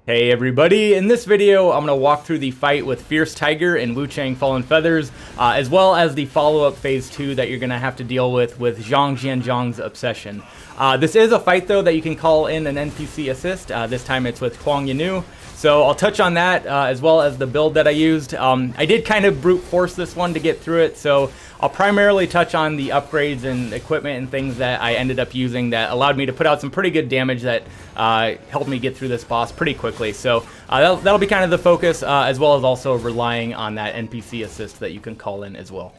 Hey everybody, in this video I'm going to walk through the fight with Fierce Tiger and Wuchang Fallen Feathers, as well as the follow-up phase 2 that you're going to have to deal with Zhang Xianzhong's Obsession. This is a fight though that you can call in an NPC assist. This time it's with Huang Jian'e. So I'll touch on that as well as the build that I used. I did kind of brute force this one to get through it, so I'll primarily touch on the upgrades and equipment and things that I ended up using that allowed me to put out some pretty good damage that helped me get through this boss pretty quickly. So that'll be kind of the focus, as well as also relying on that NPC assist that you can call in as well.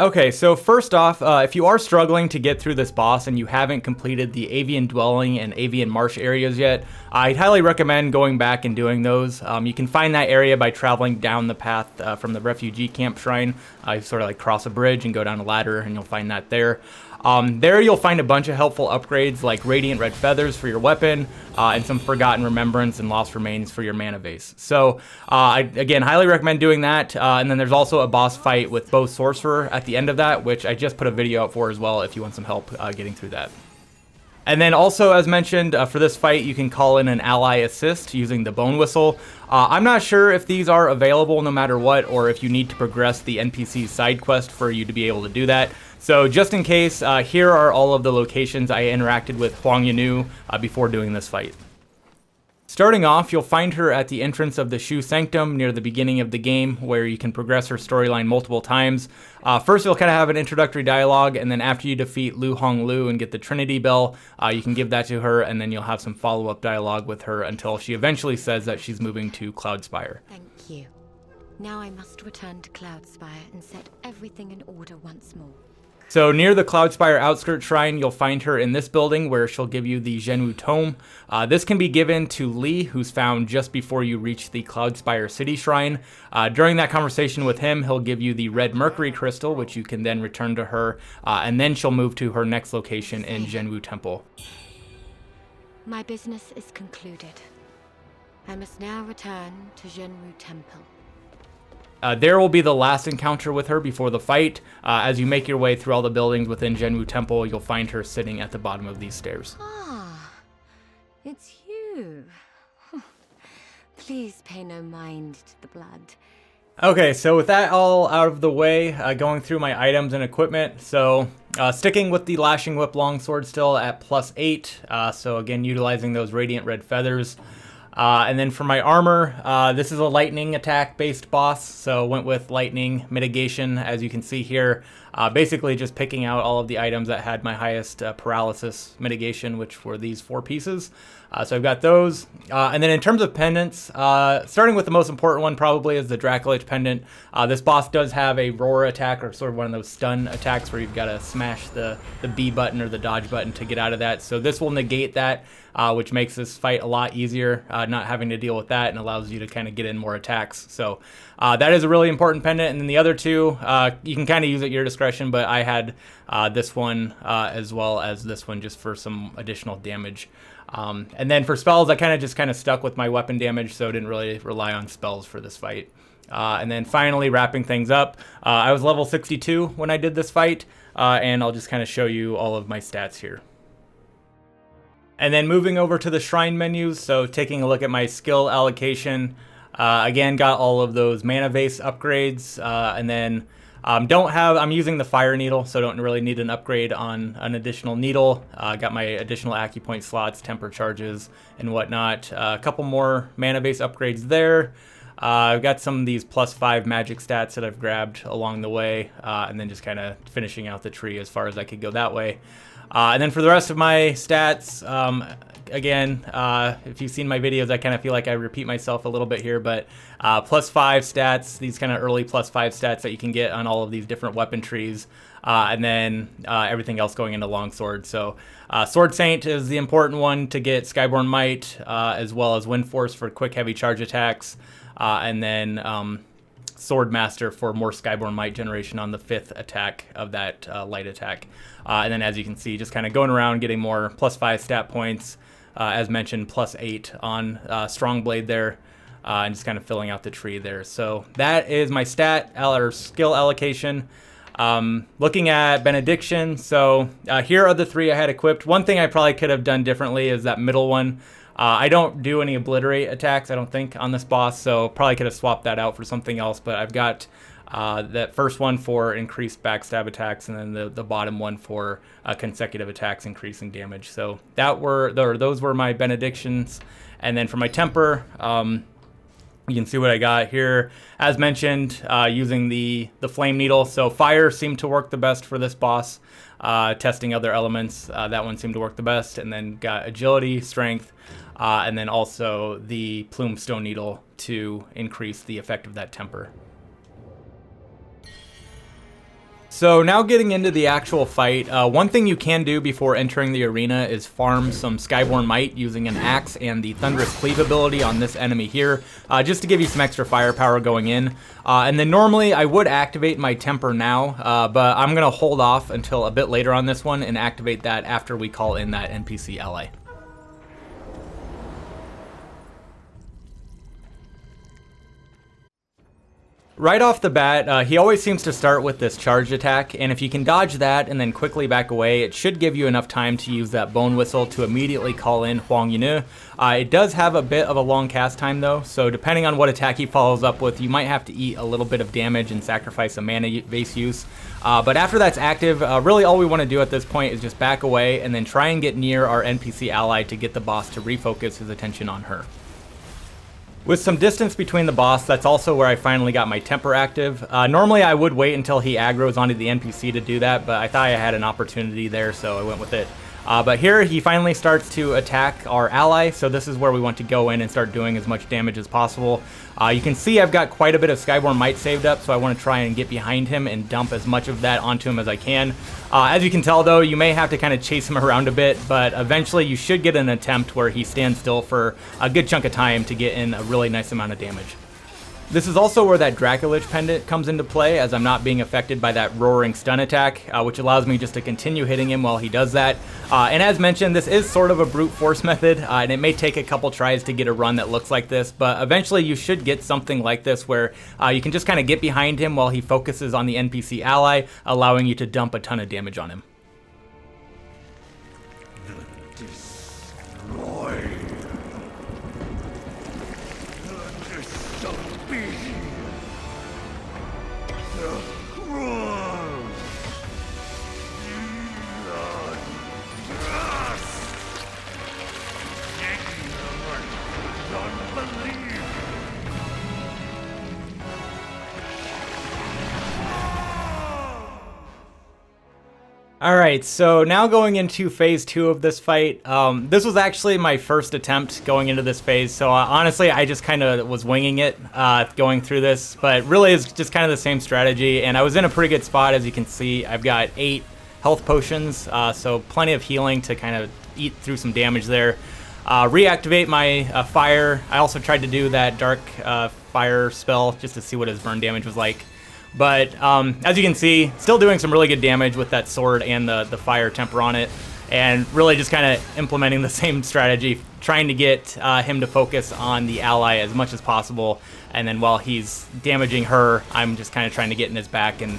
Okay, so first off, if you are struggling to get through this boss and you haven't completed the Avian Dwelling and Avian Marsh areas yet, I'd highly recommend going back and doing those. You can find that area by traveling down the path from the refugee camp shrine. You sort of like cross a bridge and go down a ladder and you'll find that there. There you'll find a bunch of helpful upgrades like Radiant Red Feathers for your weapon, and some Forgotten Remembrance and Lost Remains for your mana base. So I, again, highly recommend doing that. And then there's also a boss fight with Bow Sorcerer at the end of that, which I just put a video out for as well if you want some help getting through that. And then also, as mentioned, for this fight, you can call in an ally assist using the Bone Whistle. I'm not sure if these are available no matter what, or if you need to progress the NPC side quest for you to be able to do that. So just in case, here are all of the locations I interacted with Huang Jian'e before doing this fight. Starting off, you'll find her at the entrance of the Shu Sanctum near the beginning of the game, where you can progress her storyline multiple times. First, you'll kind of have an introductory dialogue, and then after you defeat Lu Honglu and get the Trinity Bell, you can give that to her, and then you'll have some follow-up dialogue with her until she eventually says that she's moving to Cloudspire. Thank you. Now I must return to Cloudspire and set everything in order once more. So near the Cloudspire Outskirt Shrine, you'll find her in this building where she'll give you the Zhenwu Tome. This can be given to Li, who's found just before you reach the Cloudspire City Shrine. During that conversation with him, he'll give you the Red Mercury Crystal, which you can then return to her, and then she'll move to her next location in Zhenwu Temple. My business is concluded. I must now return to Zhenwu Temple. There will be the last encounter with her before the fight. As you make your way through all the buildings within Zhenwu Temple, you'll find her sitting at the bottom of these stairs. Ah, it's you. Please pay no mind to the blood. Okay, so with that all out of the way, going through my items and equipment. So sticking with the Lashing Whip Longsword still at +8. So again, utilizing those Radiant Red Feathers. And then for my armor, this is a lightning attack based boss, so went with lightning mitigation, as you can see here. Basically just picking out all of the items that had my highest paralysis mitigation, which were these 4 pieces. So I've got those. And then in terms of pendants, starting with the most important one probably is the Dracolich pendant. This boss does have a roar attack, or sort of one of those stun attacks where you've got to smash the B button or the dodge button to get out of that. So this will negate that, which makes this fight a lot easier, not having to deal with that, and allows you to kind of get in more attacks. So that is a really important pendant. And then the other 2, you can kind of use at your discretion, but I had this one as well as this one just for some additional damage. And then for spells, I kind of stuck with my weapon damage, so didn't really rely on spells for this fight. And then finally, wrapping things up, I was level 62 when I did this fight, and I'll just kind of show you all of my stats here. And then moving over to the shrine menus, so taking a look at my skill allocation, again, got all of those mana vase upgrades, and then I'm using the fire needle, so don't really need an upgrade on an additional needle. Got my additional acupoint slots, temper charges, and whatnot. A couple more mana base upgrades there. I've got some of these +5 magic stats that I've grabbed along the way, and then just kind of finishing out the tree as far as I could go that way. And then for the rest of my stats, again, if you've seen my videos, I kind of feel like I repeat myself a little bit here, but +5 stats, these kind of early +5 stats that you can get on all of these different weapon trees, and then everything else going into longsword. So Sword Saint is the important one to get Skyborn Might, as well as Wind Force for quick heavy charge attacks, and then Sword Master for more Skyborn Might generation on the 5th attack of that light attack. And then as you can see, just kind of going around getting more +5 stat points, as mentioned, +8 on Strong Blade there, and just kind of filling out the tree there. So that is my stat or skill allocation. Looking at Benediction, so here are the 3 I had equipped. One thing I probably could have done differently is that middle one. I don't do any obliterate attacks, I don't think, on this boss, so probably could have swapped that out for something else, but I've got that first one for increased backstab attacks, and then the bottom one for consecutive attacks increasing damage. So those were my Benedictions. And then for my temper, you can see what I got here. As mentioned, using the flame needle. So fire seemed to work the best for this boss. Testing other elements, that one seemed to work the best. And then got agility, strength, and then also the plume stone needle to increase the effect of that temper. So now getting into the actual fight, one thing you can do before entering the arena is farm some Skyborn Might using an axe and the Thunderous Cleave ability on this enemy here, just to give you some extra firepower going in. And then normally I would activate my temper now, but I'm going to hold off until a bit later on this one and activate that after we call in that NPC ally. Right off the bat, he always seems to start with this charged attack, and if you can dodge that and then quickly back away, it should give you enough time to use that bone whistle to immediately call in Huang Jian'e. It does have a bit of a long cast time though, so depending on what attack he follows up with, you might have to eat a little bit of damage and sacrifice a mana base use. But after that's active, really all we want to do at this point is just back away and then try and get near our NPC ally to get the boss to refocus his attention on her. With some distance between the boss, that's also where I finally got my temper active. Normally I would wait until he aggroes onto the NPC to do that, but I thought I had an opportunity there, so I went with it. But here he finally starts to attack our ally, so this is where we want to go in and start doing as much damage as possible. You can see I've got quite a bit of Skyborn Might saved up, so I want to try and get behind him and dump as much of that onto him as I can. As you can tell though, you may have to kind of chase him around a bit, but eventually you should get an attempt where he stands still for a good chunk of time to get in a really nice amount of damage. This is also where that Dracolich pendant comes into play, as I'm not being affected by that roaring stun attack, which allows me just to continue hitting him while he does that. And as mentioned, this is sort of a brute force method, and it may take a couple tries to get a run that looks like this, but eventually you should get something like this where you can just kind of get behind him while he focuses on the NPC ally, allowing you to dump a ton of damage on him. Alright, so now going into phase 2 of this fight. This was actually my first attempt going into this phase, so honestly I just kind of was winging it going through this, but really it's just kind of the same strategy, and I was in a pretty good spot. As you can see, I've got 8 health potions, so plenty of healing to kind of eat through some damage there. Reactivate my fire. I also tried to do that dark fire spell just to see what his burn damage was like. But as you can see, still doing some really good damage with that sword and the fire temper on it, and really just kind of implementing the same strategy, trying to get him to focus on the ally as much as possible, and then while he's damaging her, I'm just kind of trying to get in his back and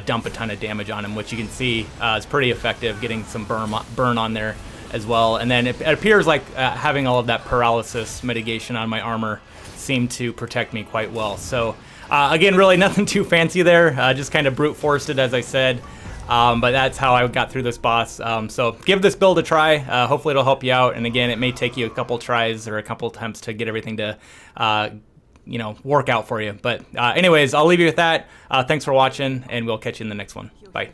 dump a ton of damage on him, which you can see is pretty effective, getting some burn on there as well. And then it appears like having all of that paralysis mitigation on my armor seemed to protect me quite well. So again, really nothing too fancy there, just kind of brute forced it, as I said, but that's how I got through this boss. So give this build a try, hopefully it'll help you out, and again, it may take you a couple tries or a couple attempts to get everything to you know, work out for you. But anyways, I'll leave you with that. Thanks for watching, and we'll catch you in the next one. Bye.